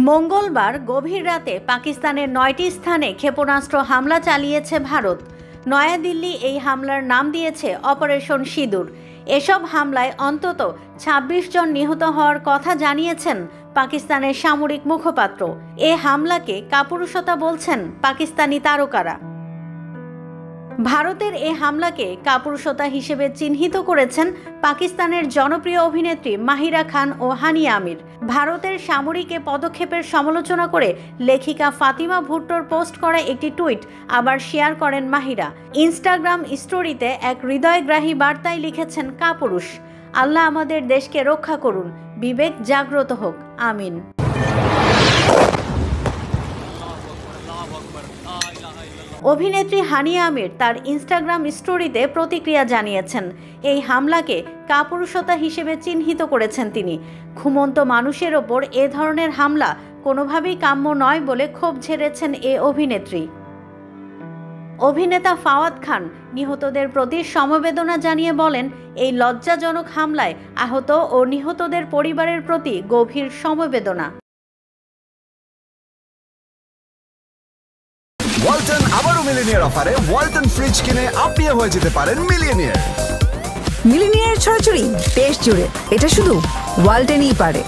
মঙ্গলবার গভীর রাতে পাকিস্তানের ৯টি স্থানে ক্ষেপণাস্ত্র হামলা চালিয়েছে ভারত। নয়াদিল্লি এই হামলার নাম দিয়েছে অপারেশন সিঁদুর। এসব হামলায় অন্তত ২৬ জন নিহত হওয়ার কথা জানিয়েছেন পাকিস্তানের সামরিক মুখপাত্র। এ হামলাকে কাপুরুষতা বলছেন পাকিস্তানি তারকারা। ভারতের এ হামলাকে কাপুরুষতা হিসেবে চিহ্নিত করেছেন পাকিস্তানের জনপ্রিয় অভিনেত্রী মাহিরা খান ও হানিয়া আমির। ভারতের সামরিক এ পদক্ষেপের সমালোচনা করে লেখিকা ফাতিমা ভুট্টোর পোস্ট করা একটি টুইট আবার শেয়ার করেন মাহিরা। ইনস্টাগ্রাম স্টোরিতে এক হৃদয়গ্রাহী বার্তায় লিখেছেন, কাপুরুষ, আল্লাহ আমাদের দেশকে রক্ষা করুন, বিবেক জাগ্রত হোক, আমিন। অভিনেত্রী হানিয়া আমির তার ইনস্টাগ্রাম স্টোরিতে প্রতিক্রিয়া জানিয়েছেন। এই হামলাকে কাপুরুষতা হিসেবে চিহ্নিত করেছেন তিনি। ঘুমন্ত মানুষের ওপর এ ধরনের হামলা কোনোভাবেই কাম্য নয় বলে ক্ষোভ ঝেড়েছেন এ অভিনেত্রী। অভিনেতা ফাওয়াদ খান নিহতদের প্রতি সমবেদনা জানিয়ে বলেন, এই লজ্জাজনক হামলায় আহত ও নিহতদের পরিবারের প্রতি গভীর সমবেদনা। ওয়ালটন আবারও মিলিনিয়ার অফারে ওয়ালটন ফ্রিজ কিনে আপনিও হয়ে যেতে পারেন মিলিয়নিয়ার। মিলিনিয়ার ছড়াছড়ি দেশ জুড়ে, এটা শুধু ওয়ালটনই পারে।